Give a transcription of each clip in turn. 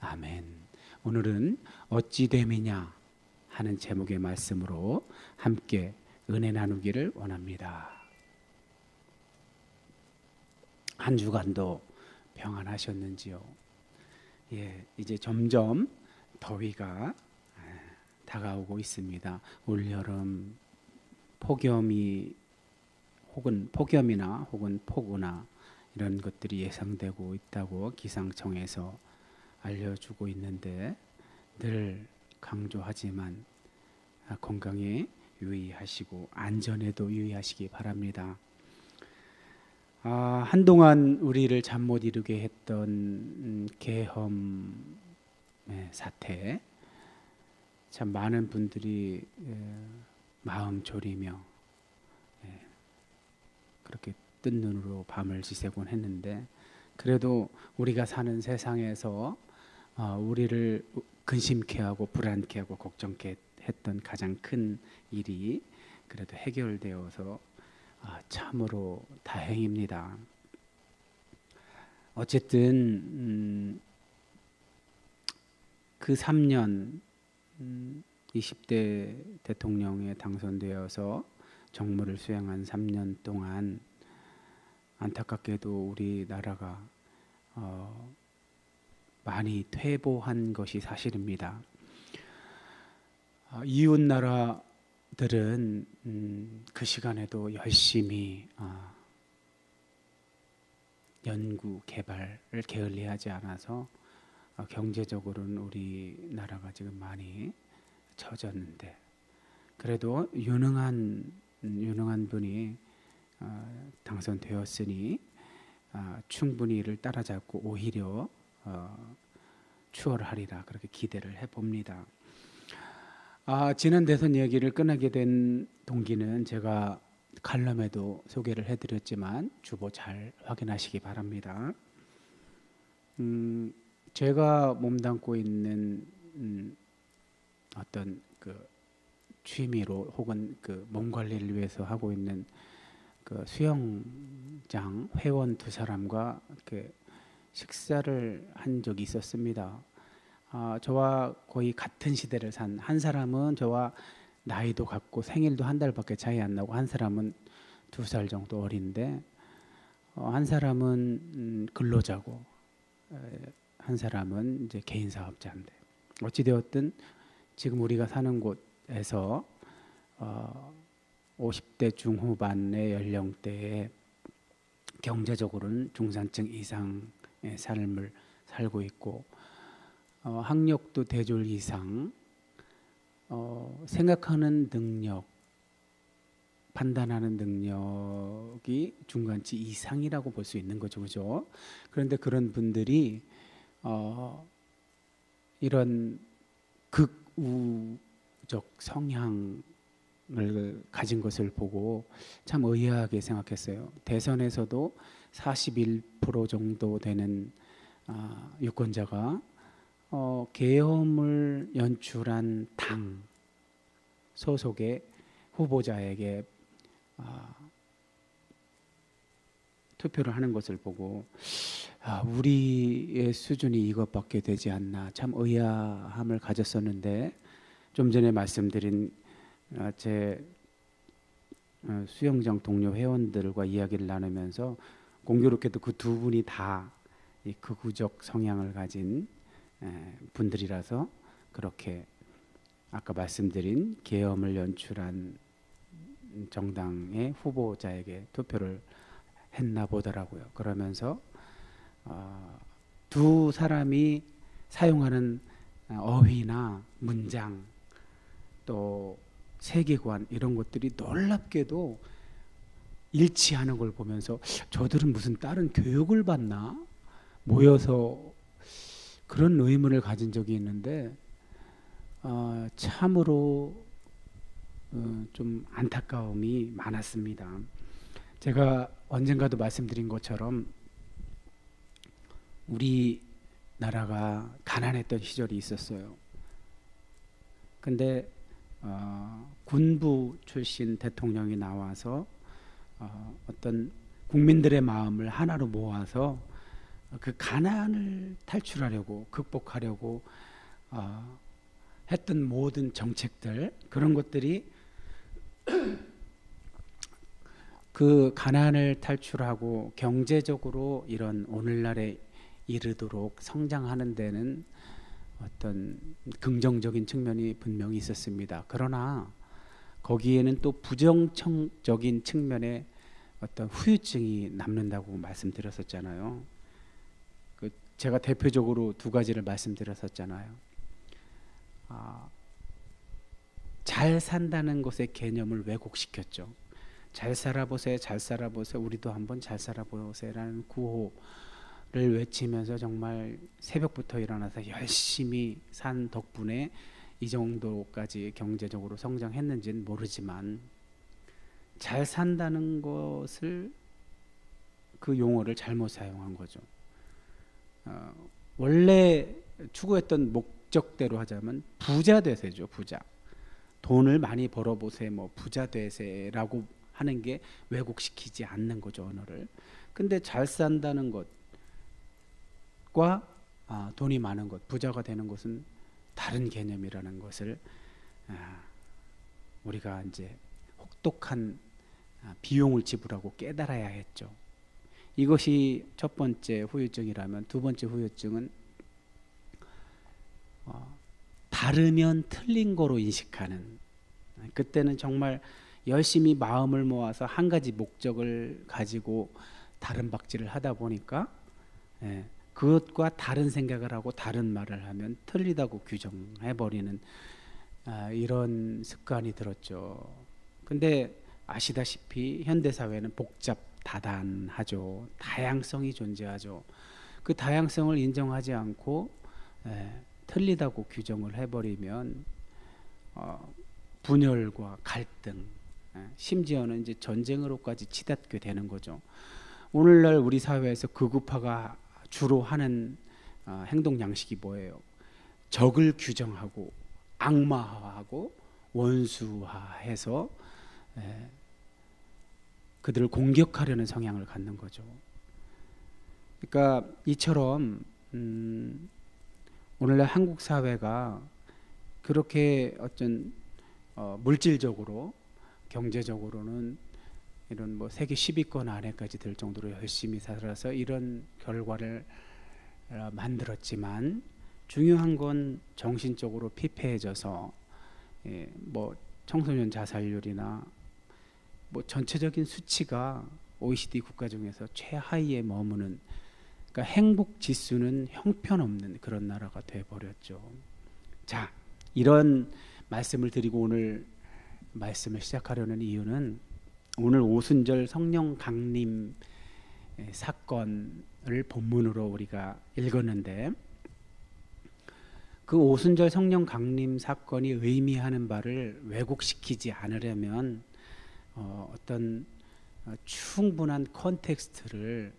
아멘. 오늘은 어찌 됨이냐 하는 제목의 말씀으로 함께 은혜 나누기를 원합니다. 한 주간도 평안하셨는지요? 이제 점점 더위가 다가오고 있습니다. 올여름 폭염이나 혹은 폭우나 이런 것들이 예상되고 있다고 기상청에서 알려주고 있는데 늘 강조하지만 건강에 유의하시고 안전에도 유의하시기 바랍니다. 한동안 우리를 잠 못 이루게 했던 계엄 사태, 참 많은 분들이 마음 졸이며 그렇게 뜬 눈으로 밤을 지새곤 했는데, 그래도 우리가 사는 세상에서 우리를 근심케 하고 불안케 하고 걱정케 했던 가장 큰 일이 그래도 해결되어서 참으로 다행입니다. 어쨌든 그 3년 20대 대통령에 당선되어서 정무를 수행한 3년 동안 안타깝게도 우리나라가 많이 퇴보한 것이 사실입니다. 이웃 나라들은 그 시간에도 열심히 연구 개발을 게을리하지 않아서 경제적으로는 우리나라가 지금 많이 처졌는데, 그래도 유능한 분이 당선되었으니 충분히 이를 따라잡고 오히려 추월하리라 그렇게 기대를 해봅니다. 지난 대선 이야기를 꺼내게 된 동기는 제가 칼럼에도 소개를 해드렸지만 주보 잘 확인하시기 바랍니다. 제가 몸담고 있는 어떤 그 취미로 혹은 그 몸 관리를 위해서 하고 있는 그 수영장 회원 두 사람과 이렇게 식사를 한 적이 있었습니다. 저와 거의 같은 시대를 산 한 사람은 저와 나이도 같고 생일도 한 달밖에 차이 안 나고, 한 사람은 2살 정도 어린데, 한 사람은 근로자고 한 사람은 이제 개인 사업자인데, 어찌 되었든 지금 우리가 사는 곳에서 50대 중후반의 연령대에 경제적으로는 중산층 이상의 삶을 살고 있고, 학력도 대졸 이상, 생각하는 능력, 판단하는 능력이 중간치 이상이라고 볼 수 있는 거죠, 그죠? 그런데 그런 분들이 이런 극우적 성향을 가진 것을 보고 참 의아하게 생각했어요. 대선에서도 41% 정도 되는 유권자가 계엄을 연출한 당 소속의 후보자에게 투표를 하는 것을 보고 우리의 수준이 이것밖에 되지 않나 참 의아함을 가졌었는데, 좀 전에 말씀드린 제 수영장 동료 회원들과 이야기를 나누면서 공교롭게도 그 두 분이 다 이 극우적 성향을 가진 분들이라서 그렇게 아까 말씀드린 계엄을 연출한 정당의 후보자에게 투표를 했나 보더라고요. 그러면서 두 사람이 사용하는 어휘나 문장, 또 세계관, 이런 것들이 놀랍게도 일치하는 걸 보면서 저들은 무슨 다른 교육을 받나? 모여서 그런 의문을 가진 적이 있는데, 참으로 좀 안타까움이 많았습니다. 제가 언젠가도 말씀드린 것처럼 우리나라가 가난했던 시절이 있었어요. 근데 군부 출신 대통령이 나와서 어떤 국민들의 마음을 하나로 모아서 그 가난을 탈출하려고 극복하려고 했던 모든 정책들, 그런 것들이 그 가난을 탈출하고 경제적으로 이런 오늘날에 이르도록 성장하는 데는 어떤 긍정적인 측면이 분명히 있었습니다. 그러나 거기에는 또 부정적인 측면의 어떤 후유증이 남는다고 말씀드렸었잖아요. 제가 대표적으로 두 가지를 말씀드렸었잖아요. 잘 산다는 것의 개념을 왜곡시켰죠. 잘 살아보세요, 잘 살아보세요, 우리도 한번 잘 살아보세요라는 구호를 외치면서 정말 새벽부터 일어나서 열심히 산 덕분에 이 정도까지 경제적으로 성장했는지는 모르지만, 잘 산다는 것을, 그 용어를 잘못 사용한 거죠. 원래 추구했던 목적대로 하자면 부자 되세죠. 부자, 돈을 많이 벌어보세요, 뭐 부자 되세라고 하는 게 왜곡시키지 않는 거죠, 언어를. 근데 잘 산다는 것과 돈이 많은 것, 부자가 되는 것은 다른 개념이라는 것을 우리가 이제 혹독한 비용을 지불하고 깨달아야 했죠. 이것이 첫 번째 후유증이라면, 두 번째 후유증은 다르면 틀린 거로 인식하는. 그때는 정말 열심히 마음을 모아서 한 가지 목적을 가지고 다른 박질을 하다 보니까 그것과 다른 생각을 하고 다른 말을 하면 틀리다고 규정해버리는 이런 습관이 들었죠. 근데 아시다시피 현대사회는 복잡다단하죠. 다양성이 존재하죠. 그 다양성을 인정하지 않고 틀리다고 규정을 해버리면 분열과 갈등, 심지어는 이제 전쟁으로까지 치닫게 되는 거죠. 오늘날 우리 사회에서 극우파가 주로 하는 행동 양식이 뭐예요? 적을 규정하고 악마화하고 원수화해서 그들을 공격하려는 성향을 갖는 거죠. 그러니까 이처럼 오늘날 한국 사회가 그렇게 어떤 물질적으로, 경제적으로는 이런 뭐 세계 10위권 안에까지 들 정도로 열심히 살아서 이런 결과를 만들었지만, 중요한 건 정신적으로 피폐해져서 뭐 청소년 자살률이나 뭐 전체적인 수치가 OECD 국가 중에서 최하위에 머무는, 그러니까 행복 지수는 형편없는 그런 나라가 돼버렸죠. 자, 이런 말씀을 드리고 오늘 말씀을 시작하려는 이유는, 오늘 오순절 성령 강림 사건을 본문으로 우리가 읽었는데, 그 오순절 성령 강림 사건이 의미하는 바를 왜곡시키지 않으려면 어떤 충분한 컨텍스트를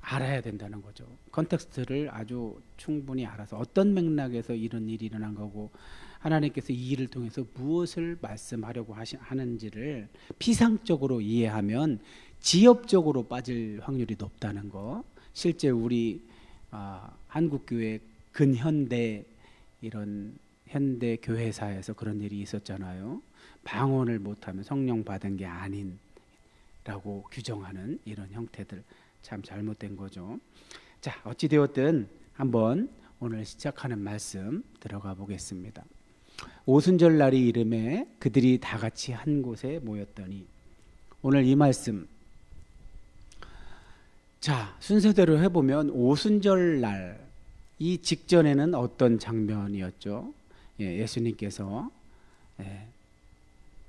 알아야 된다는 거죠. 컨텍스트를 아주 충분히 알아서 어떤 맥락에서 이런 일이 일어난 거고, 하나님께서 이 일을 통해서 무엇을 말씀하려고 하는지를 피상적으로 이해하면 지엽적으로 빠질 확률이 높다는 거. 실제 우리 한국교회 근현대 이런 현대 교회사에서 그런 일이 있었잖아요. 방언을 못하면 성령 받은 게 아닌라고 규정하는 이런 형태들, 참 잘못된 거죠. 자, 어찌 되었든 한번 오늘 시작하는 말씀 들어가 보겠습니다. 오순절 날이 이름에 그들이 다 같이 한 곳에 모였더니. 오늘 이 말씀, 자, 순서대로 해보면 오순절 날, 이 직전에는 어떤 장면이었죠? 예수님께서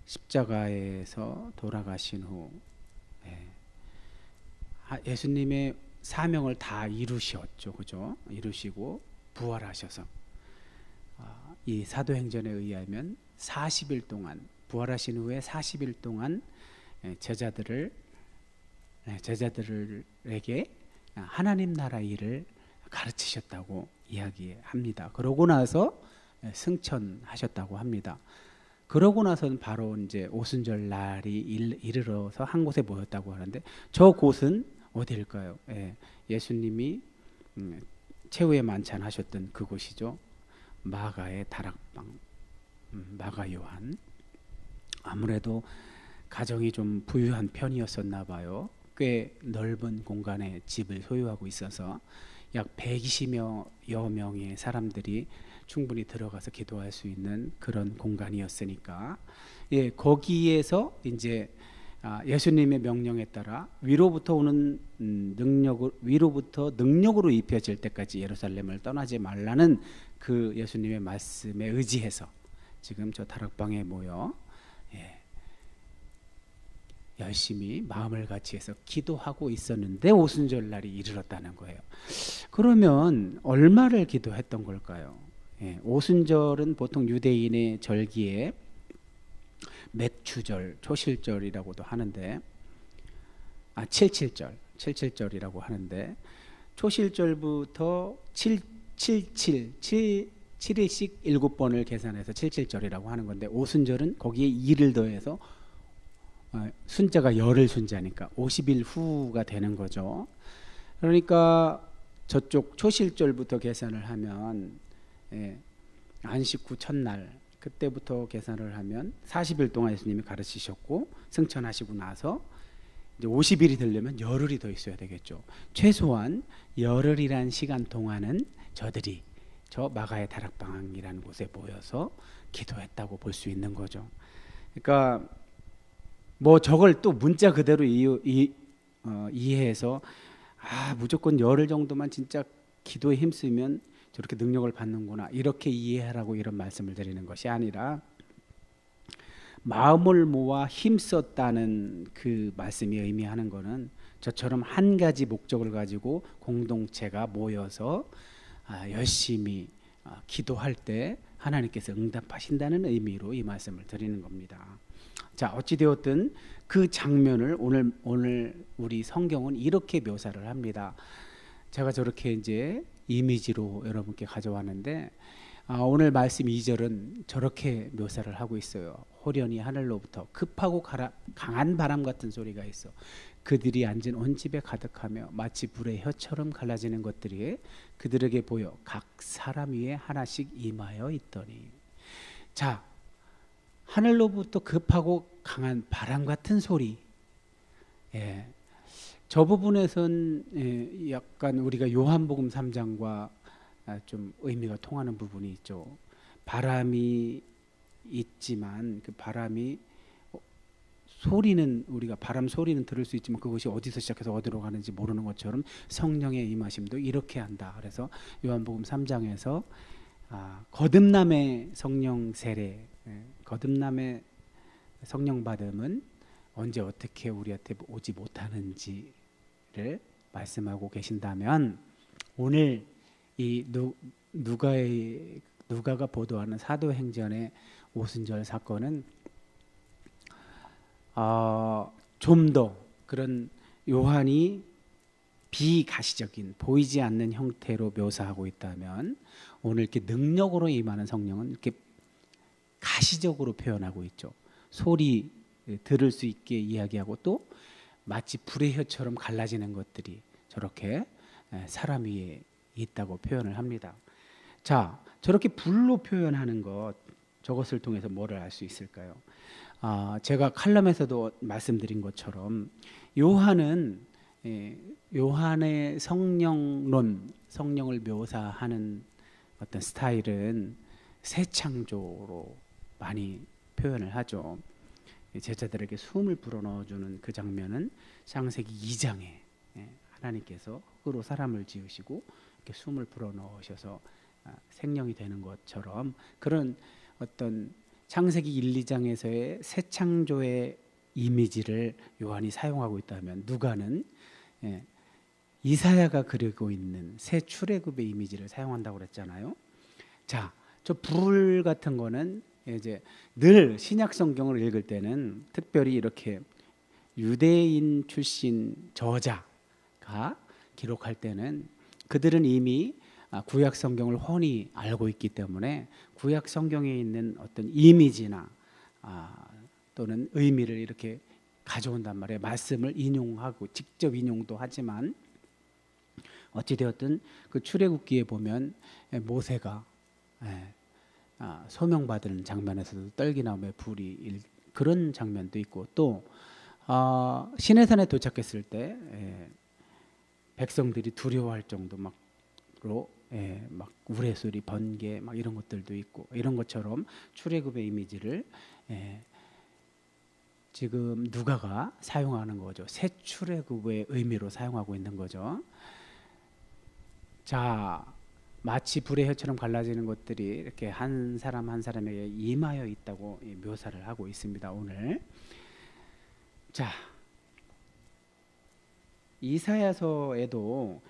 십자가에서 돌아가신 후 예수님의 사명을 다 이루셨죠, 그죠? 이루시고 부활하셔서 이 사도행전에 의하면 40일 동안, 부활하신 후에 40일 동안 제자들에게 하나님 나라 일을 가르치셨다고 이야기합니다. 그러고 나서 승천하셨다고 합니다. 그러고 나서는 바로 이제 오순절 날이 이르러서 한 곳에 모였다고 하는데, 저 곳은 어디일까요? 예, 예수님이 최후의 만찬 하셨던 그곳이죠. 마가의 다락방, 마가 요한. 아무래도 가정이 좀 부유한 편이었었나 봐요. 꽤 넓은 공간에 집을 소유하고 있어서 약 120여 명의 사람들이 충분히 들어가서 기도할 수 있는 그런 공간이었으니까, 예, 거기에서 이제 예수님의 명령에 따라 위로부터 오는 위로부터 능력으로 입혀질 때까지 예루살렘을 떠나지 말라는 그 예수님의 말씀에 의지해서 지금 저 다락방에 모여, 예, 열심히 마음을 같이해서 기도하고 있었는데 오순절 날이 이르렀다는 거예요. 그러면 얼마를 기도했던 걸까요? 예, 오순절은 보통 유대인의 절기에 맥추절, 초실절이라고도 하는데, 칠칠절이라고 하는데, 초실절부터 7일씩 7번을 계산해서 칠칠절이라고 하는 건데, 오순절은 거기에 2를 더해서 순자가 열을 순자니까 50일 후가 되는 거죠. 그러니까 저쪽 초실절부터 계산을 하면, 예, 안식 후 첫날 그때부터 계산을 하면 40일 동안 예수님이 가르치셨고 승천하시고 나서 이제 50일이 되려면 열흘이 더 있어야 되겠죠. 최소한 열흘이란 시간 동안은 저들이 저 마가의 다락방이라는 곳에 모여서 기도했다고 볼 수 있는 거죠. 그러니까 뭐 저걸 또 문자 그대로 이해해서 무조건 열흘 정도만 진짜 기도에 힘쓰면 저렇게 능력을 받는구나 이렇게 이해하라고 이런 말씀을 드리는 것이 아니라, 마음을 모아 힘썼다는 그 말씀이 의미하는 것은 저처럼 한 가지 목적을 가지고 공동체가 모여서 열심히 기도할 때 하나님께서 응답하신다는 의미로 이 말씀을 드리는 겁니다. 자, 어찌되었든 그 장면을 오늘 우리 성경은 이렇게 묘사를 합니다. 제가 저렇게 이제 이미지로 여러분께 가져왔는데, 오늘 말씀 2절은 저렇게 묘사를 하고 있어요. 호련히 하늘로부터 급하고 강한 바람 같은 소리가 있어 그들이 앉은 온 집에 가득하며 마치 불의 혀처럼 갈라지는 것들이 그들에게 보여 각 사람 위에 하나씩 임하여 있더니. 자, 하늘로부터 급하고 강한 바람 같은 소리, 예, 저 부분에선 약간 우리가 요한복음 3장과 좀 의미가 통하는 부분이 있죠. 바람이 있지만 그 바람이 소리는 우리가 바람 소리는 들을 수 있지만 그것이 어디서 시작해서 어디로 가는지 모르는 것처럼 성령의 임하심도 이렇게 한다. 그래서 요한복음 3장에서 거듭남의 성령 세례, 거듭남의 성령 받음은 언제 어떻게 우리한테 오지 못하는지를 말씀하고 계신다면, 오늘 이 누가가 보도하는 사도행전의 오순절 사건은 좀 더 그런 요한이 비가시적인 보이지 않는 형태로 묘사하고 있다면, 오늘 이렇게 능력으로 임하는 성령은 이렇게 가시적으로 표현하고 있죠. 소리 들을 수 있게 이야기하고 또 마치 불의 혀처럼 갈라지는 것들이 저렇게 사람 위에 있다고 표현을 합니다. 자, 저렇게 불로 표현하는 것, 저것을 통해서 뭐를 알 수 있을까요? 제가 칼럼에서도 말씀드린 것처럼 요한은 요한의 성령론, 성령을 묘사하는 어떤 스타일은 새 창조로 많이 표현을 하죠. 제자들에게 숨을 불어넣어주는 그 장면은 창세기 2장에 하나님께서 흙으로 사람을 지으시고 이렇게 숨을 불어넣으셔서 생명이 되는 것처럼, 그런 어떤 창세기 1, 2장에서의 새 창조의 이미지를 요한이 사용하고 있다면, 누가는 이사야가 그리고 있는 새 출애굽의 이미지를 사용한다고 그랬잖아요. 자, 저 불 같은 거는 이제 늘 신약 성경을 읽을 때는 특별히 이렇게 유대인 출신 저자가 기록할 때는 그들은 이미 구약 성경을 훤히 알고 있기 때문에 구약 성경에 있는 어떤 이미지나 또는 의미를 이렇게 가져온단 말이에요. 말씀을 인용하고 직접 인용도 하지만 어찌되었든 그 출애굽기에 보면 모세가 소명받은 장면에서도 떨기나무에 불이 그런 장면도 있고, 또 시내산에 도착했을 때 백성들이 두려워할 정도 막로 막 우레소리, 번개 막 이런 것들도 있고, 이런 것처럼 출애굽의 이미지를 지금 누가가 사용하는 거죠. 새 출애굽의 의미로 사용하고 있는 거죠. 자, 마치 불의 혀처럼 갈라지는 것들이 이렇게 한 사람 한 사람에게 임하여 있다고 묘사를 하고 있습니다. 오늘 자, 이사야서에도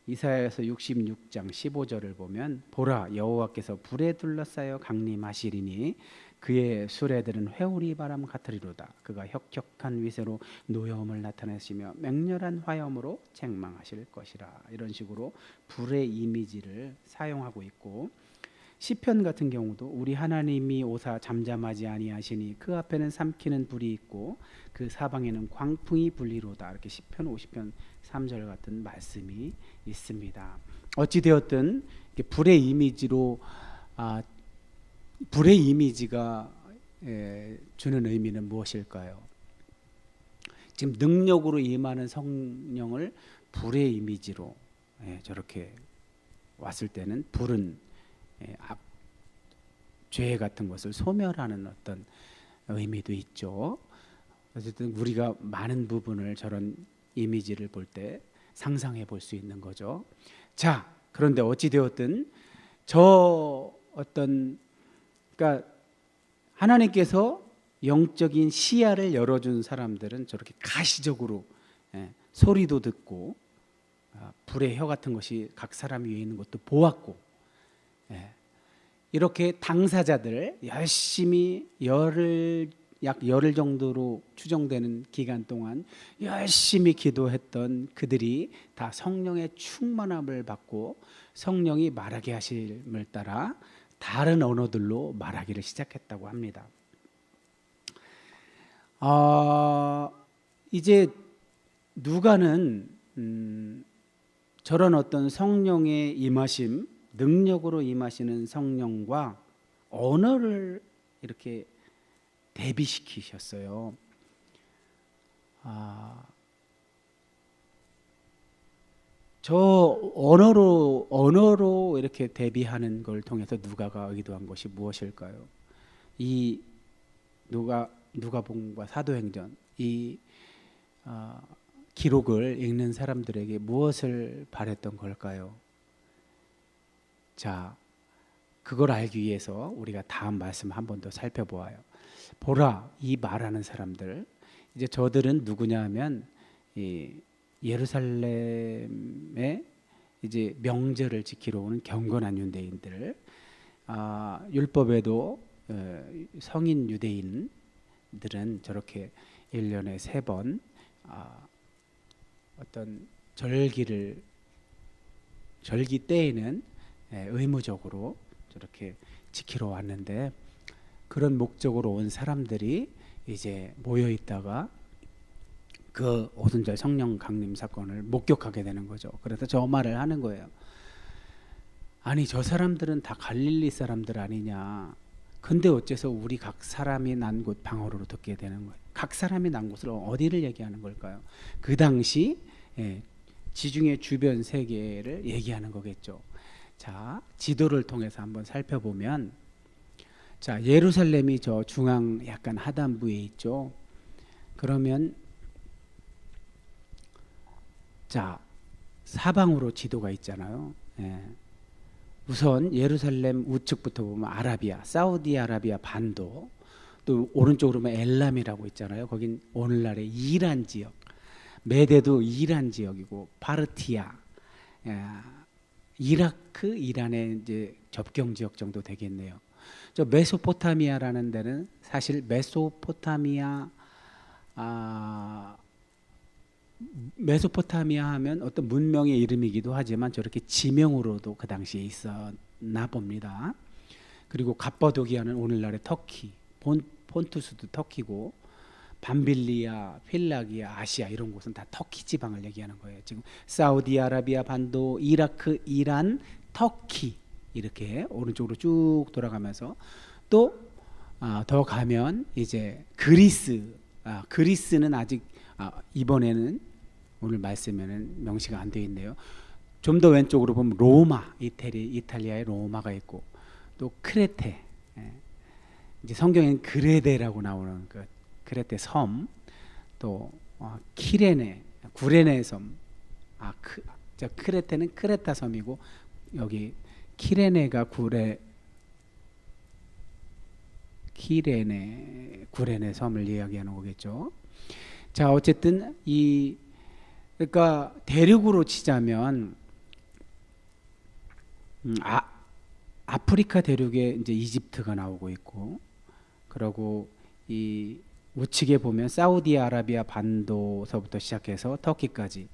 이사야서 66장 15절을 보면 보라, 여호와께서 불에 둘러싸여 강림하시리니 그의 수레들은 회오리 바람 같으리로다. 그가 혁혁한 위세로 노여움을 나타내시며 맹렬한 화염으로 책망하실 것이라. 이런 식으로 불의 이미지를 사용하고 있고, 시편 같은 경우도 우리 하나님이 오사 잠잠하지 아니하시니 그 앞에는 삼키는 불이 있고 그 사방에는 광풍이 불리로다. 이렇게 시편 50편 3절 같은 말씀이 있습니다. 어찌 되었든 불의 이미지로 불의 이미지가 주는 의미는 무엇일까요? 지금 능력으로 임하는 성령을 불의 이미지로 저렇게 왔을 때는 불은 죄 같은 것을 소멸하는 어떤 의미도 있죠. 어쨌든 우리가 많은 부분을 저런 이미지를 볼 때 상상해 볼 수 있는 거죠. 자, 그런데 어찌 되었든 저 어떤 그러니까 하나님께서 영적인 시야를 열어준 사람들은 저렇게 가시적으로 소리도 듣고 불의 혀 같은 것이 각 사람 위에 있는 것도 보았고, 이렇게 당사자들 열심히 약 열흘 정도로 추정되는 기간 동안 열심히 기도했던 그들이 다 성령의 충만함을 받고 성령이 말하게 하심을 따라 다른 언어들로 말하기를 시작했다고 합니다. 이제 누가는 저런 어떤 성령의 임하심, 능력으로 임하시는 성령과 언어를 이렇게 대비시키셨어요. 저 언어로 이렇게 대비하는 걸 통해서 누가가 의도한 것이 무엇일까요? 이 누가복음과 사도행전 이 기록을 읽는 사람들에게 무엇을 바랬던 걸까요? 자, 그걸 알기 위해서 우리가 다음 말씀 한 번 더 살펴보아요. 보라, 이 말하는 사람들, 이제 저들은 누구냐 하면 이 예루살렘에 이제 명절을 지키러 오는 경건한 유대인들, 율법에도 성인 유대인들은 저렇게 1년에 3번 어떤 절기 때에는 의무적으로 저렇게 지키러 왔는데, 그런 목적으로 온 사람들이 이제 모여 있다가 그 오순절 성령 강림 사건을 목격하게 되는 거죠. 그래서 저 말을 하는 거예요. 아니, 저 사람들은 다 갈릴리 사람들 아니냐. 근데 어째서 우리 각 사람이 난 곳 방언으로 듣게 되는 거예요. 각 사람이 난 곳을 어디를 얘기하는 걸까요? 그 당시 지중해 주변 세계를 얘기하는 거겠죠. 자, 지도를 통해서 한번 살펴보면, 자, 예루살렘이 저 중앙 약간 하단부에 있죠. 그러면 자, 사방으로 지도가 있잖아요. 우선 예루살렘 우측부터 보면 아라비아, 사우디아라비아 반도, 또 오른쪽으로 보면 엘람이라고 있잖아요. 거긴 오늘날의 이란 지역, 메대도 이란 지역이고, 파르티아, 이라크, 이란의 이제 접경 지역 정도 되겠네요. 저 메소포타미아라는 데는 사실 메소포타미아 하면 어떤 문명의 이름이기도 하지만 저렇게 지명으로도 그 당시에 있었나 봅니다. 그리고 갑바도기아는 오늘날의 터키, 폰투스도 터키고 밤빌리아, 필라기아, 아시아 이런 곳은 다 터키 지방을 얘기하는 거예요. 지금 사우디아라비아 반도, 이라크, 이란, 터키 이렇게 오른쪽으로 쭉 돌아가면서 또 더 가면 이제 그리스. 그리스는 아직 이번에는 오늘 말씀에는 명시가 안 되어 있네요. 좀 더 왼쪽으로 보면 로마, 이탈리아의 로마가 있고 또 크레테. 이제 성경에는 그레데라고 나오는 그 크레테 섬, 또 키레네, 구레네 섬. 크레테는 크레타 섬이고 여기 키레네가 구레네 섬을 이야기하는 거겠죠. 자, 어쨌든 그러니까 대륙으로 치자면 아프리카 대륙에 이제 이집트가 나오고 있고, 그리고 이 우측에 보면 사우디아라비아 반도서부터 시작해서 터키까지.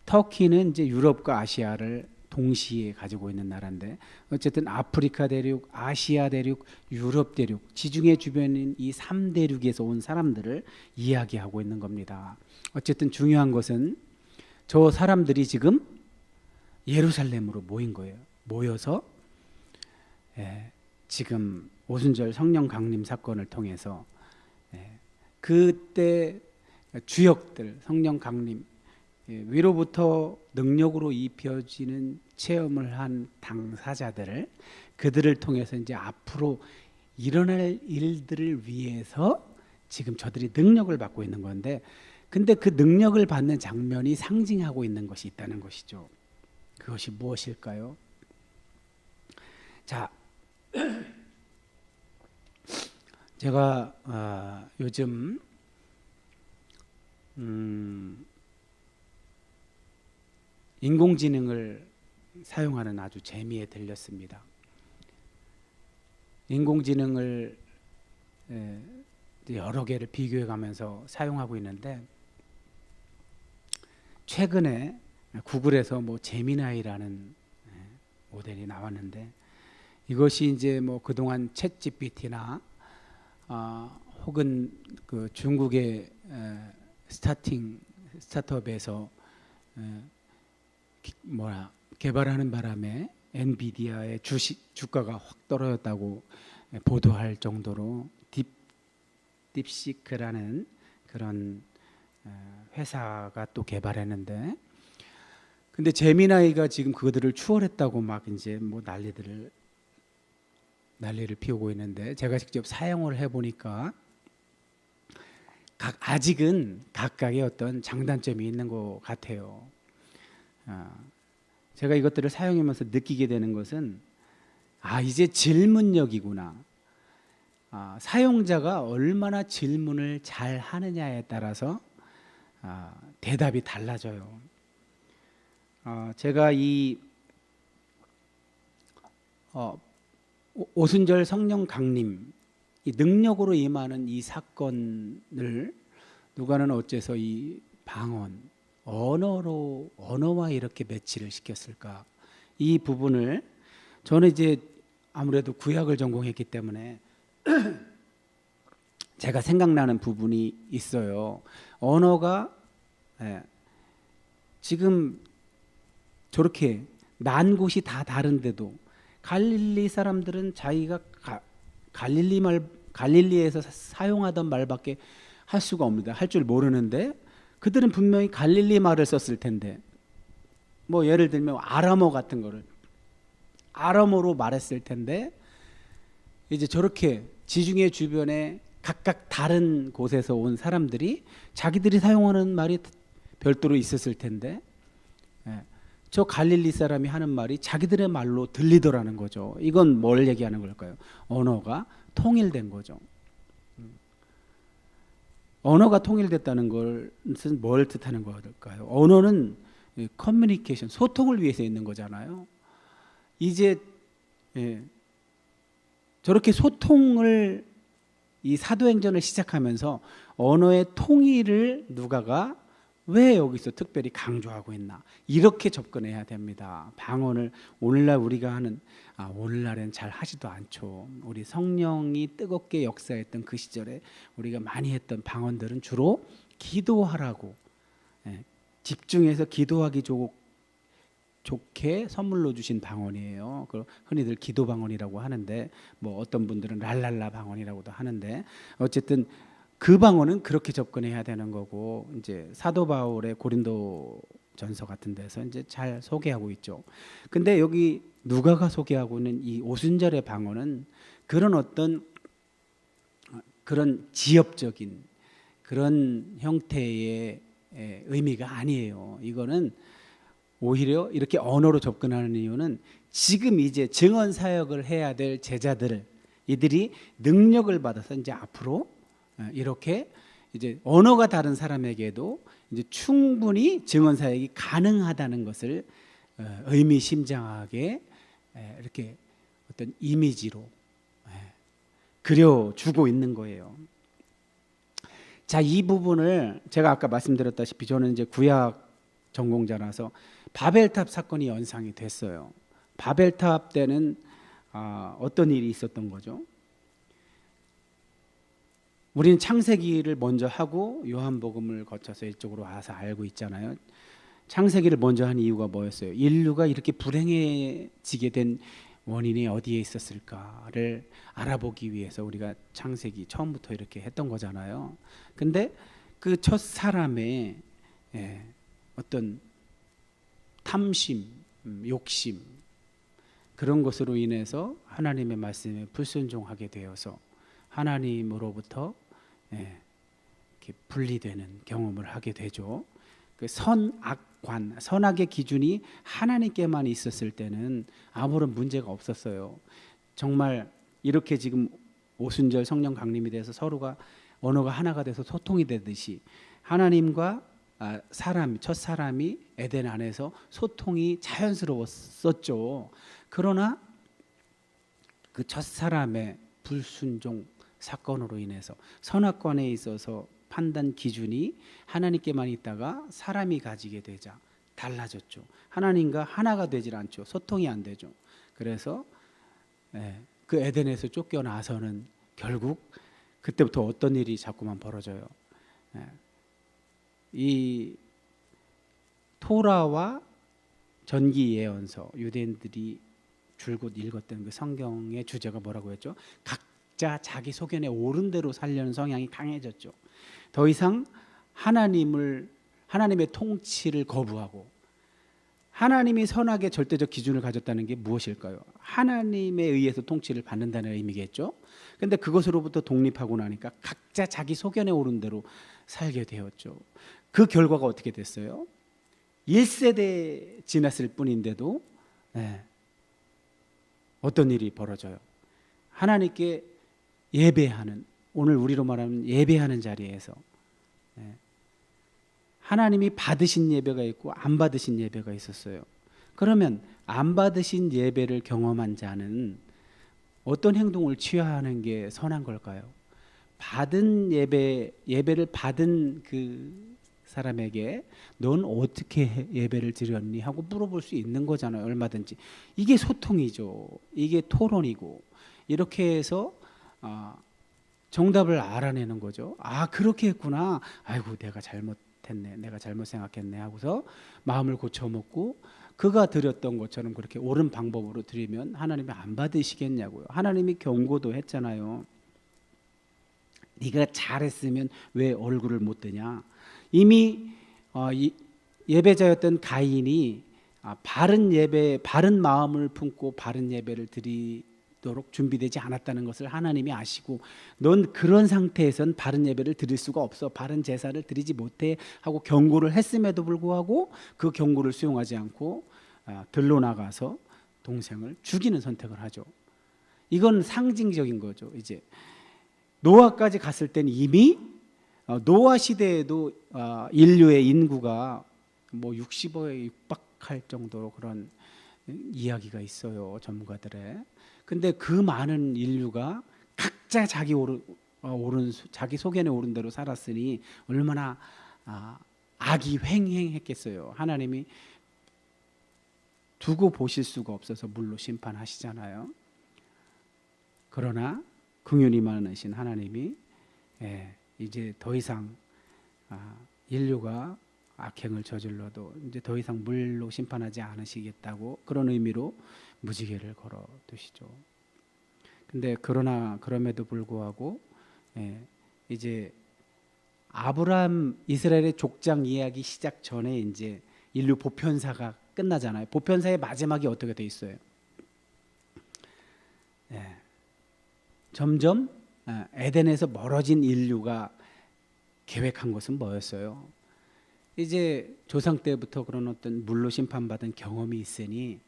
터키는 이제 유럽과 아시아를 동시에 가지고 있는 나라인데, 어쨌든 아프리카 대륙, 아시아 대륙, 유럽 대륙, 지중해 주변인 이 3대륙에서 온 사람들을 이야기하고 있는 겁니다. 어쨌든 중요한 것은 저 사람들이 지금 예루살렘으로 모인 거예요. 모여서 지금 오순절 성령 강림 사건을 통해서 그때 주역들, 성령 강림, 위로부터 능력으로 입혀지는 체험을 한 당사자들을, 그들을 통해서 이제 앞으로 일어날 일들을 위해서 지금 저들이 능력을 받고 있는 건데, 근데 그 능력을 받는 장면이 상징하고 있는 것이 있다는 것이죠. 그것이 무엇일까요? 자, 제가 요즘 인공지능을 사용하는 아주 재미에 들렸습니다. 인공지능을 여러 개를 비교해 가면서 사용하고 있는데, 최근에 구글에서 제미나이라는 모델이 나왔는데, 이것이 이제 그동안 챗GPT나 혹은 그 중국의 스타트업에서 개발하는 바람에 엔비디아의 주가가 확 떨어졌다고 보도할 정도로 딥시크라는 그런 회사가 또 개발했는데, 근데 제미나이가 지금 그들을 추월했다고 막 이제 난리를 피우고 있는데, 제가 직접 사용을 해보니까 아직은 각각의 어떤 장단점이 있는 것 같아요. 제가 이것들을 사용하면서 느끼게 되는 것은 이제 질문력이구나. 사용자가 얼마나 질문을 잘 하느냐에 따라서 대답이 달라져요. 제가 이 오순절 성령 강림, 이 능력으로 임하는 이 사건을 누가는 어째서 이 언어와 이렇게 매치를 시켰을까? 이 부분을 저는 이제 아무래도 구약을 전공했기 때문에 제가 생각나는 부분이 있어요. 언어가 지금 저렇게 난 곳이 다 다른데도 갈릴리 사람들은 자기가 갈릴리에서 사용하던 말밖에 할 수가 없는데, 할 줄 모르는데, 그들은 분명히 갈릴리 말을 썼을 텐데, 예를 들면 아람어 같은 거를 아람어로 말했을 텐데, 이제 저렇게 지중해 주변에 각각 다른 곳에서 온 사람들이 자기들이 사용하는 말이 별도로 있었을 텐데, 저 갈릴리 사람이 하는 말이 자기들의 말로 들리더라는 거죠. 이건 뭘 얘기하는 걸까요? 언어가 통일된 거죠. 언어가 통일됐다는 것은 뭘 뜻하는 걸까요? 언어는 커뮤니케이션, 소통을 위해서 있는 거잖아요. 이제 저렇게 소통을, 이 사도행전을 시작하면서 언어의 통일을 누가가 왜 여기서 특별히 강조하고 있나? 이렇게 접근해야 됩니다. 방언을 오늘날 우리가 하는 오늘날엔 잘 하지도 않죠. 우리 성령이 뜨겁게 역사했던 그 시절에 우리가 많이 했던 방언들은 주로 기도하라고, 집중해서 기도하기 좋게 선물로 주신 방언이에요. 흔히들 기도 방언이라고 하는데, 뭐 어떤 분들은 랄랄라 방언이라고도 하는데, 어쨌든 그 방언은 그렇게 접근해야 되는 거고, 이제 사도 바울의 고린도 전서 같은 데서 이제 잘 소개하고 있죠. 근데 여기 누가가 소개하고 있는 이 오순절의 방언은 그런 어떤 그런 지엽적인 그런 형태의 의미가 아니에요. 이거는 오히려 이렇게 언어로 접근하는 이유는 지금 이제 증언 사역을 해야 될 제자들, 이들이 능력을 받아서 이제 앞으로 이렇게 이제 언어가 다른 사람에게도 이제 충분히 증언 사역이 가능하다는 것을 의미심장하게 이렇게 어떤 이미지로 그려주고 있는 거예요. 자, 이 부분을 제가 아까 말씀드렸다시피 저는 이제 구약 전공자라서 바벨탑 사건이 연상이 됐어요. 바벨탑 때는 어떤 일이 있었던 거죠? 우리는 창세기를 먼저 하고 요한복음을 거쳐서 이쪽으로 와서 알고 있잖아요. 창세기를 먼저 한 이유가 뭐였어요? 인류가 이렇게 불행해지게 된 원인이 어디에 있었을까를 알아보기 위해서 우리가 창세기 처음부터 이렇게 했던 거잖아요. 근데 그 첫 사람의 어떤 탐심, 욕심, 그런 것으로 인해서 하나님의 말씀에 불순종하게 되어서 하나님으로부터 이렇게 분리되는 경험을 하게 되죠. 그 선악관, 선악의 기준이 하나님께만 있었을 때는 아무런 문제가 없었어요. 정말 이렇게 지금 오순절 성령 강림이 돼서 서로가 언어가 하나가 돼서 소통이 되듯이 하나님과 첫 사람이 에덴 안에서 소통이 자연스러웠었죠. 그러나 그 첫 사람의 불순종 사건으로 인해서 선악관에 있어서 판단 기준이 하나님께만 있다가 사람이 가지게 되자 달라졌죠. 하나님과 하나가 되질 않죠. 소통이 안 되죠. 그래서 그 에덴에서 쫓겨나서는 결국 그때부터 어떤 일이 자꾸만 벌어져요. 이 토라와 전기 예언서, 유대인들이 줄곧 읽었던 그 성경의 주제가 뭐라고 했죠? 각자 자기 소견에 옳은 대로 살려는 성향이 강해졌죠. 더 이상 하나님의 통치를 거부하고, 하나님이 선악의 절대적 기준을 가졌다는 게 무엇일까요? 하나님에 의해서 통치를 받는다는 의미겠죠. 근데 그것으로부터 독립하고 나니까 각자 자기 소견에 옳은 대로 살게 되었죠. 그 결과가 어떻게 됐어요? 1세대 지났을 뿐인데도 어떤 일이 벌어져요? 하나님께 예배하는, 오늘 우리로 말하면 예배하는 자리에서 하나님이 받으신 예배가 있고 안 받으신 예배가 있었어요. 그러면 안 받으신 예배를 경험한 자는 어떤 행동을 취하는 게 선한 걸까요? 받은 예배를 받은 그 사람에게 넌 어떻게 예배를 드렸니? 하고 물어볼 수 있는 거잖아요. 얼마든지. 이게 소통이죠. 이게 토론이고, 이렇게 해서 정답을 알아내는 거죠. 그렇게 했구나. 아이고, 내가 잘못했네, 내가 잘못 생각했네 하고서 마음을 고쳐먹고, 그가 드렸던 것처럼 그렇게 옳은 방법으로 드리면 하나님이 안 받으시겠냐고요. 하나님이 경고도 했잖아요. 네가 잘했으면 왜 얼굴을 못 드냐. 이미 예배자였던 가인이 바른 마음을 품고 바른 예배를 드리도록 준비되지 않았다는 것을 하나님이 아시고, 넌 그런 상태에선 바른 예배를 드릴 수가 없어, 바른 제사를 드리지 못해 하고 경고를 했음에도 불구하고 그 경고를 수용하지 않고 들로 나가서 동생을 죽이는 선택을 하죠. 이건 상징적인 거죠. 이제 노아까지 갔을 때는 이미 노아 시대에도 인류의 인구가 뭐 60억에 육박할 정도로 그런 이야기가 있어요, 전문가들의. 근데 그 많은 인류가 각자 자기 소견에 오른 대로 살았으니 얼마나 악이 횡행했겠어요. 하나님이 두고 보실 수가 없어서 물로 심판하시잖아요. 그러나 긍휼이 많으신 하나님이 이제 더 이상 인류가 악행을 저질러도 이제 더 이상 물로 심판하지 않으시겠다고 그런 의미로 무지개를 걸어 두시죠. 근데 그러나 그럼에도 불구하고 이제 아브라함 이스라엘의 족장 이야기 시작 전에 이제 인류 보편사가 끝나잖아요. 보편사의 마지막이 어떻게 돼 있어요? 점점 에덴에서 멀어진 인류가 계획한 것은 뭐였어요? 이제 조상 때부터 그런 어떤 물로 심판받은 경험이 있으니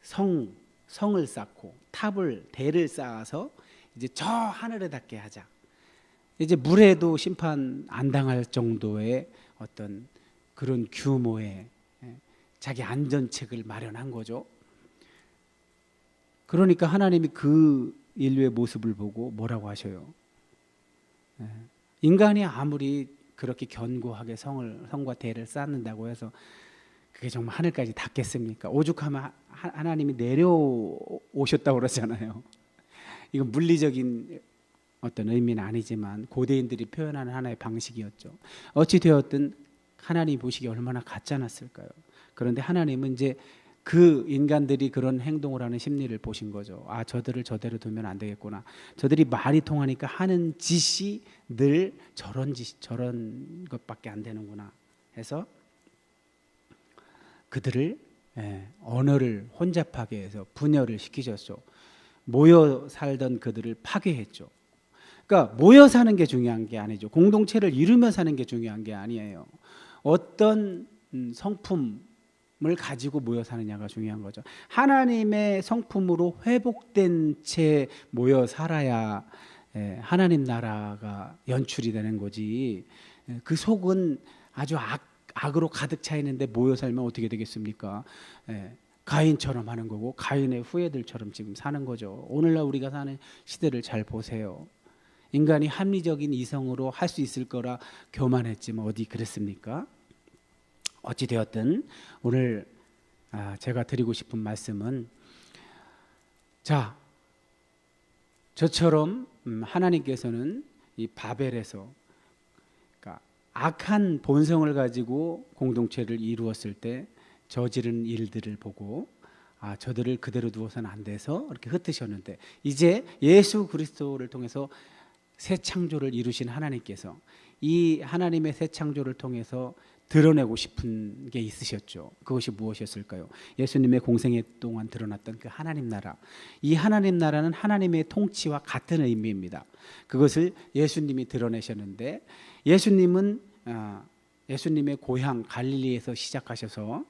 성을 쌓고 대를 쌓아서 이제 저 하늘에 닿게 하자. 이제 물에도 심판 안 당할 정도의 어떤 그런 규모의 자기 안전책을 마련한 거죠. 그러니까 하나님이 그 인류의 모습을 보고 뭐라고 하셔요? 인간이 아무리 그렇게 견고하게 성과 대를 쌓는다고 해서 그게 정말 하늘까지 닿겠습니까? 오죽하면 하나님이 내려오셨다고 그러잖아요. 이건 물리적인 어떤 의미는 아니지만 고대인들이 표현하는 하나의 방식이었죠. 어찌 되었든 하나님이 보시기에 얼마나 같지 않았을까요? 그런데 하나님은 이제 그 인간들이 그런 행동을 하는 심리를 보신 거죠. 저들을 저대로 두면 안 되겠구나. 저들이 말이 통하니까 하는 짓이 늘 저런 것밖에 안 되는구나 해서 그들을 언어를 혼잡하게 해서 분열을 시키셨죠. 모여 살던 그들을 파괴했죠. 그러니까 모여 사는 게 중요한 게 아니죠. 공동체를 이루며 사는 게 중요한 게 아니에요. 어떤 성품을 가지고 모여 사느냐가 중요한 거죠. 하나님의 성품으로 회복된 채 모여 살아야 하나님 나라가 연출이 되는 거지. 그 속은 아주 악으로 가득 차 있는데 모여 살면 어떻게 되겠습니까? 가인처럼 하는 거고 가인의 후예들처럼 지금 사는 거죠. 오늘날 우리가 사는 시대를 잘 보세요. 인간이 합리적인 이성으로 할 수 있을 거라 교만했지만 어디 그랬습니까? 어찌 되었든 오늘 제가 드리고 싶은 말씀은 저처럼 하나님께서는 이 바벨에서 그러니까 악한 본성을 가지고 공동체를 이루었을 때 저지른 일들을 보고 저들을 그대로 두어서는 안 돼서 이렇게 흩으셨는데 이제 예수 그리스도를 통해서 새 창조를 이루신 하나님께서 이 하나님의 새 창조를 통해서 드러내고 싶은 게 있으셨죠. 그것이 무엇이었을까요? 예수님의 공생애 동안 드러났던 그 하나님 나라. 이 하나님 나라는 하나님의 통치와 같은 의미입니다. 그것을 예수님이 드러내셨는데 예수님은 예수님의 고향 갈릴리에서 시작하셔서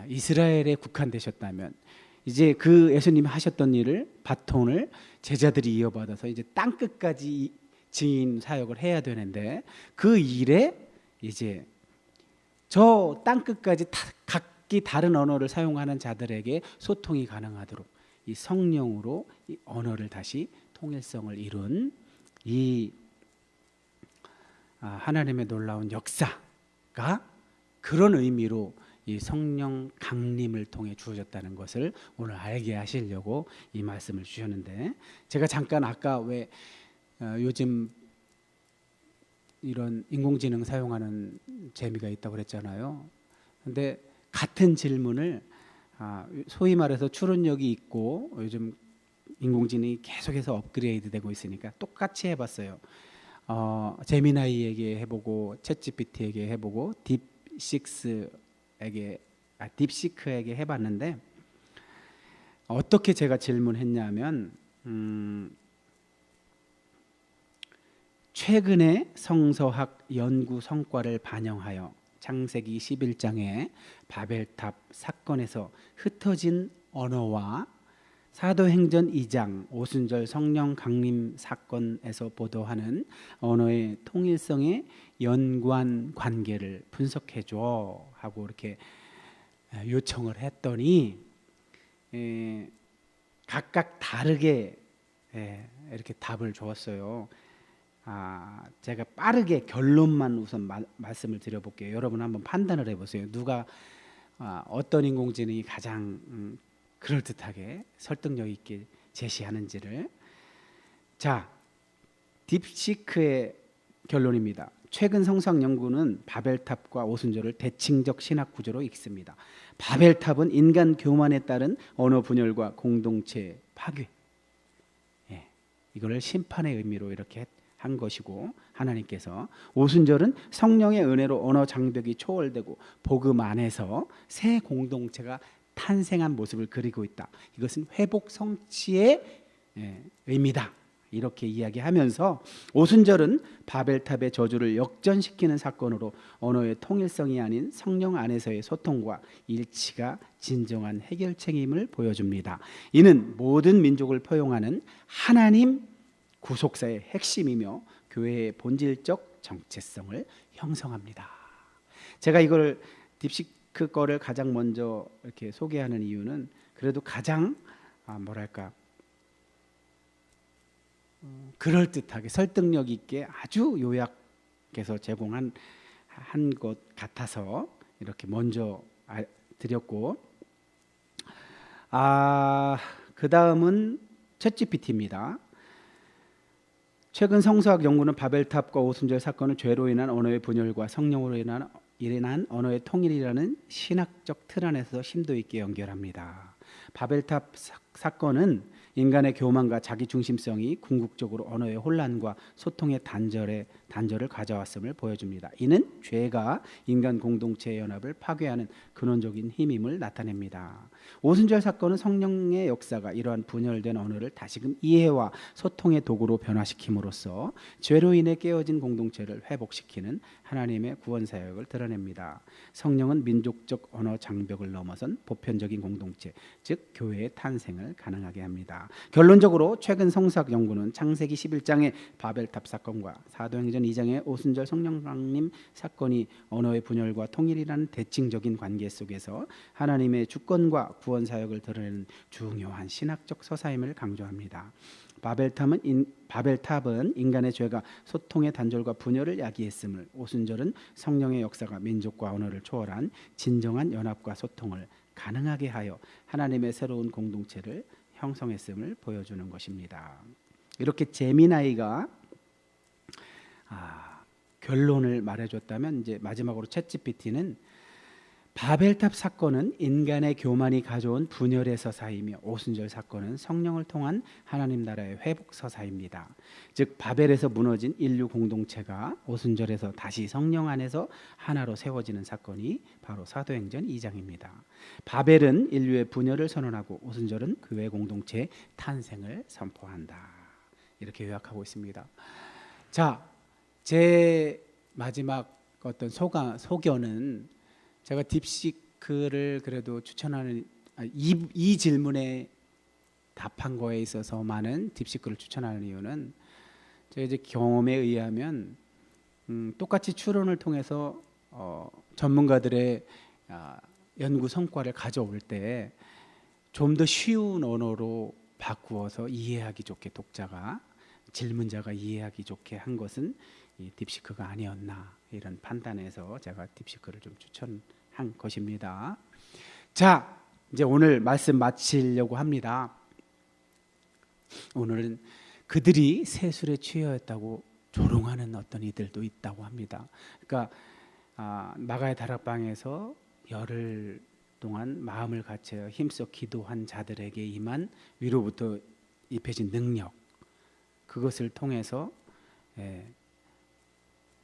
이스라엘에 국한되셨다면 이제 그 예수님이 하셨던 일을 바톤을 제자들이 이어받아서 이제 땅 끝까지 증인 사역을 해야 되는데 그 일에 이제 저 땅 끝까지 각기 다른 언어를 사용하는 자들에게 소통이 가능하도록 이 성령으로 이 언어를 다시 통일성을 이룬 이 하나님의 놀라운 역사가 그런 의미로 이 성령 강림을 통해 주어졌다는 것을 오늘 알게 하시려고 이 말씀을 주셨는데 제가 잠깐 아까 왜 요즘 이런 인공지능 사용하는 재미가 있다고 그랬잖아요. 근데 같은 질문을 소위 말해서 추론력이 있고 요즘 인공지능이 계속해서 업그레이드 되고 있으니까 똑같이 해봤어요. 제미나이에게 해보고 챗GPT에게 해보고 딥시크에게 해봤는데 어떻게 제가 질문했냐면 최근의 성서학 연구 성과를 반영하여 창세기 11장의 바벨탑 사건에서 흩어진 언어와 사도행전 2장 오순절 성령 강림 사건에서 보도하는 언어의 통일성의 연관 관계를 분석해줘 하고 이렇게 요청을 했더니 각각 다르게 이렇게 답을 주었어요. 제가 빠르게 결론만 우선 말씀을 드려볼게요. 여러분 한번 판단을 해보세요. 누가 어떤 인공지능이 가장 그럴듯하게 설득력 있게 제시하는지를. 자, 딥시크의 결론입니다. 최근 성수학 연구는 바벨탑과 오순절을 대칭적 신학 구조로 읽습니다. 바벨탑은 인간 교만에 따른 언어 분열과 공동체 파괴, 이거를 심판의 의미로 이렇게 한 것이고, 하나님께서 오순절은 성령의 은혜로 언어 장벽이 초월되고 복음 안에서 새 공동체가 탄생한 모습을 그리고 있다. 이것은 회복 성취의 의미다. 이렇게 이야기하면서 오순절은 바벨탑의 저주를 역전시키는 사건으로 언어의 통일성이 아닌 성령 안에서의 소통과 일치가 진정한 해결책임을 보여줍니다. 이는 모든 민족을 포용하는 하나님 구속사의 핵심이며 교회의 본질적 정체성을 형성합니다. 제가 이걸 딥시크 거를 가장 먼저 이렇게 소개하는 이유는 그래도 가장 그럴듯하게 설득력 있게 아주 요약해서 제공한 것 같아서 이렇게 먼저 드렸고, 그 다음은 챗GPT입니다. 최근 성서학 연구는 바벨탑과 오순절 사건은 죄로 인한 언어의 분열과 성령으로 인한 언어의 통일이라는 신학적 틀 안에서 심도 있게 연결합니다. 바벨탑 사건은 인간의 교만과 자기 중심성이 궁극적으로 언어의 혼란과 소통의 단절을 가져왔음을 보여줍니다. 이는 죄가 인간 공동체의 연합을 파괴하는 근원적인 힘임을 나타냅니다. 오순절 사건은 성령의 역사가 이러한 분열된 언어를 다시금 이해와 소통의 도구로 변화시킴으로써 죄로 인해 깨어진 공동체를 회복시키는 하나님의 구원 사역을 드러냅니다. 성령은 민족적 언어 장벽을 넘어선 보편적인 공동체, 즉 교회의 탄생을 가능하게 합니다. 결론적으로 최근 성서학 연구는 창세기 11장의 바벨탑 사건과 사도행전 2장의 오순절 성령 강림 사건이 언어의 분열과 통일이라는 대칭적인 관계 속에서 하나님의 주권과 구원 사역을 드러내는 중요한 신학적 서사임을 강조합니다. 바벨탑은 인간의 죄가 소통의 단절과 분열을 야기했음을, 오순절은 성령의 역사가 민족과 언어를 초월한 진정한 연합과 소통을 가능하게 하여 하나님의 새로운 공동체를 형성했음을 보여주는 것입니다. 이렇게 제미나이가 결론을 말해줬다면, 이제 마지막으로 챗GPT는 바벨탑 사건은 인간의 교만이 가져온 분열의 서사이며 오순절 사건은 성령을 통한 하나님 나라의 회복 서사입니다. 즉 바벨에서 무너진 인류 공동체가 오순절에서 다시 성령 안에서 하나로 세워지는 사건이 바로 사도행전 2장입니다. 바벨은 인류의 분열을 선언하고 오순절은 교회 공동체의 탄생을 선포한다. 이렇게 요약하고 있습니다. 자, 제 마지막 어떤 소견은, 제가 딥시크를 그래도 추천하는, 이 질문에 답한 거에 있어서만은 딥시크를 추천하는 이유는, 제가 이제 경험에 의하면 똑같이 추론을 통해서 전문가들의 연구 성과를 가져올 때 좀 더 쉬운 언어로 바꾸어서 이해하기 좋게, 질문자가 이해하기 좋게 한 것은 이 딥시크가 아니었나, 이런 판단에서 제가 딥시크를 좀 추천한 것입니다. 자, 이제 오늘 말씀 마치려고 합니다. 오늘은 그들이 세술에 취하였다고 조롱하는 어떤 이들도 있다고 합니다. 그러니까 마가의 다락방에서 열흘 동안 마음을 갖춰 힘써 기도한 자들에게 임한 위로부터 입혀진 능력, 그것을 통해서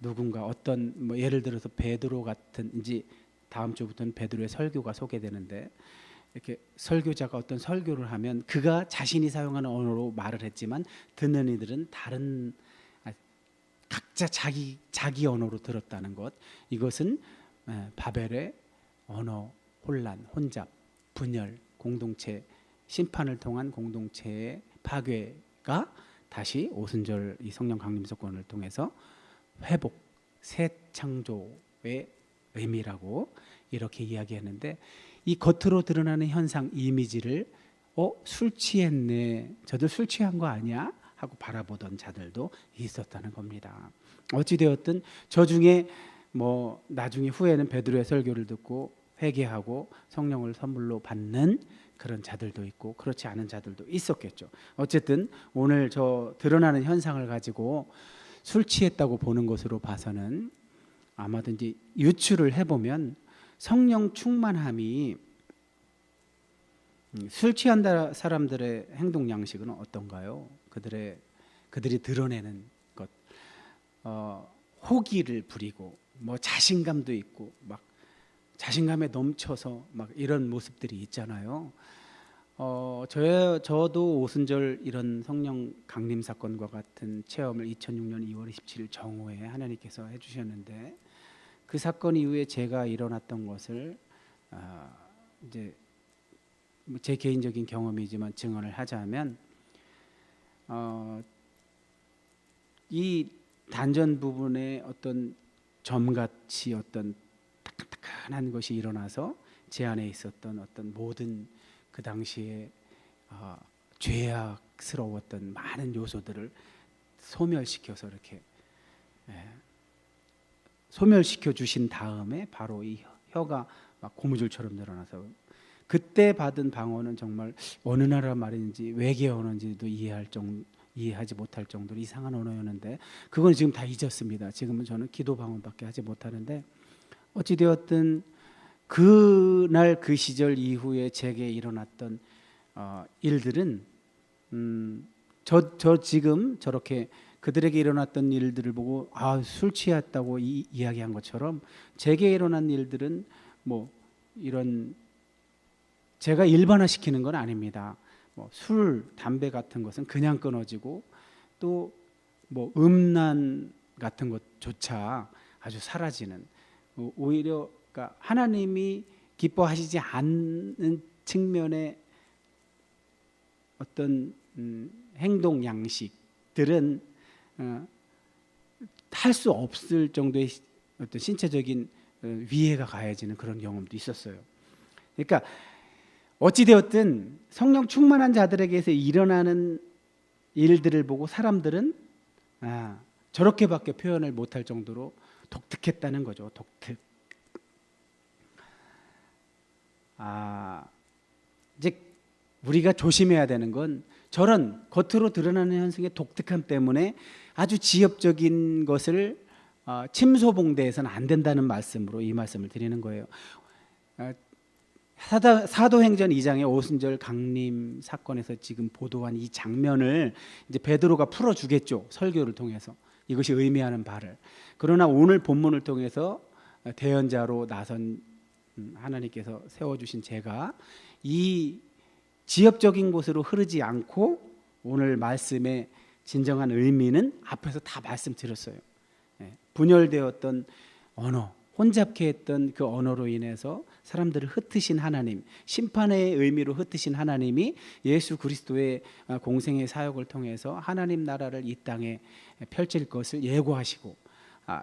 누군가 어떤 예를 들어서 베드로 같은, 이제 다음 주부터는 베드로의 설교가 소개되는데, 이렇게 설교자가 어떤 설교를 하면 그가 자신이 사용하는 언어로 말을 했지만 듣는 이들은 다른, 각자 자기 언어로 들었다는 것, 이것은 바벨의 언어 혼란, 혼잡, 분열, 공동체 심판을 통한 공동체의 파괴가 다시 오순절 이 성령 강림 사건을 통해서 회복, 새 창조의 의미라고 이렇게 이야기하는데, 이 겉으로 드러나는 현상, 이미지를 술 취했네, 저들 술 취한 거 아니야? 하고 바라보던 자들도 있었다는 겁니다. 어찌되었든 저 중에 뭐 나중에 후에는 베드로의 설교를 듣고 회개하고 성령을 선물로 받는 그런 자들도 있고 그렇지 않은 자들도 있었겠죠. 어쨌든 오늘 저 드러나는 현상을 가지고 술 취했다고 보는 것으로 봐서는 아마든지 유추를 해보면 성령 충만함이 술 취한 사람들의 행동 양식은 어떤가요? 그들이 드러내는 것, 호기를 부리고 뭐 자신감도 있고 막 자신감에 넘쳐서 막 이런 모습들이 있잖아요. 저도 오순절 이런 성령 강림 사건과 같은 체험을 2006년 2월 27일 정오에 하나님께서 해주셨는데 그 사건 이후에 제가 일어났던 것을 이제 제 개인적인 경험이지만 증언을 하자면 이 단전 부분에 어떤 점같이 어떤 따끈따끈한 것이 일어나서 제 안에 있었던 어떤 모든 그 당시에 죄악스러웠던 많은 요소들을 소멸시켜서 이렇게 소멸시켜 주신 다음에 바로 이 혀가 막 고무줄처럼 늘어나서 그때 받은 방언은 정말 어느 나라 말인지 외계 언어인지도 이해하지 못할 정도로 이상한 언어였는데 그건 지금 다 잊었습니다. 지금은 저는 기도 방언밖에 하지 못하는데 어찌되었든 그날 그 시절 이후에 제게 일어났던 일들은 저 지금 저렇게 그들에게 일어났던 일들을 보고 술 취했다고 이야기한 것처럼 제게 일어난 일들은 뭐 이런 제가 일반화시키는 건 아닙니다. 뭐 술, 담배 같은 것은 그냥 끊어지고 또 뭐 음란 같은 것조차 아주 사라지는 오히려 그러니까 하나님이 기뻐하시지 않는 측면의 어떤 행동 양식들은 할 수 없을 정도의 어떤 신체적인 위해가 가해지는 그런 경험도 있었어요. 그러니까 어찌되었든 성령 충만한 자들에게서 일어나는 일들을 보고 사람들은 저렇게밖에 표현을 못할 정도로 독특했다는 거죠. 독특. 이제 우리가 조심해야 되는 건 저런 겉으로 드러나는 현상의 독특함 때문에 아주 지엽적인 것을 침소봉대해서는 안 된다는 말씀으로 이 말씀을 드리는 거예요. 사도행전 2장의 오순절 강림 사건에서 지금 보도한 이 장면을 이제 베드로가 풀어주겠죠. 설교를 통해서 이것이 의미하는 바를. 그러나 오늘 본문을 통해서 대언자로 나선 하나님께서 세워주신 제가 이 지엽적인 곳으로 흐르지 않고 오늘 말씀의 진정한 의미는 앞에서 다 말씀드렸어요. 분열되었던 언어, 혼잡케 했던 그 언어로 인해서 사람들을 흩으신 하나님, 심판의 의미로 흩으신 하나님이 예수 그리스도의 공생의 사역을 통해서 하나님 나라를 이 땅에 펼칠 것을 예고하시고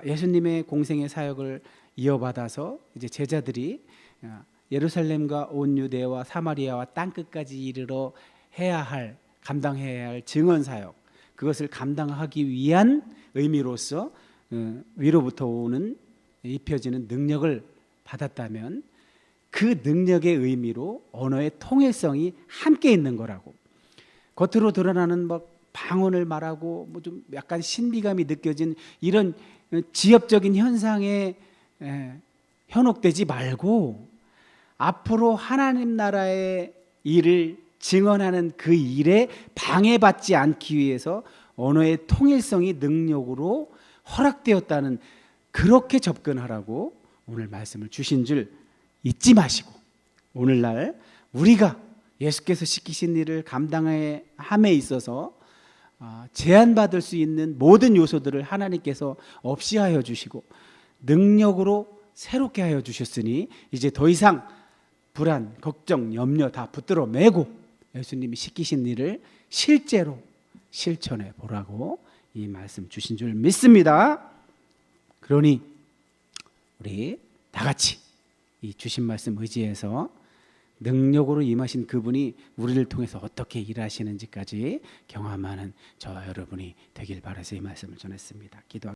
예수님의 공생의 사역을 이어받아서 이제 제자들이 예루살렘과 온 유대와 사마리아와 땅끝까지 이르러 감당해야 할 증언 사역, 그것을 감당하기 위한 의미로서 위로부터 오는 입혀지는 능력을 받았다면 그 능력의 의미로 언어의 통일성이 함께 있는 거라고. 겉으로 드러나는 막 방언을 말하고 뭐 좀 약간 신비감이 느껴진 이런 지엽적인 현상에 현혹되지 말고 앞으로 하나님 나라의 일을 증언하는 그 일에 방해받지 않기 위해서 언어의 통일성이 능력으로 허락되었다는, 그렇게 접근하라고 오늘 말씀을 주신 줄 잊지 마시고, 오늘날 우리가 예수께서 시키신 일을 감당함에 있어서 제한받을 수 있는 모든 요소들을 하나님께서 없이 하여 주시고 능력으로 새롭게 하여 주셨으니 이제 더 이상 불안, 걱정, 염려 다 붙들어 매고 예수님이 시키신 일을 실제로 실천해 보라고 이 말씀 주신 줄 믿습니다. 그러니 우리 다 같이 이 주신 말씀 의지해서 능력으로 임하신 그분이 우리를 통해서 어떻게 일하시는지까지 경험하는 저 여러분이 되길 바라서 이 말씀을 전했습니다. 기도.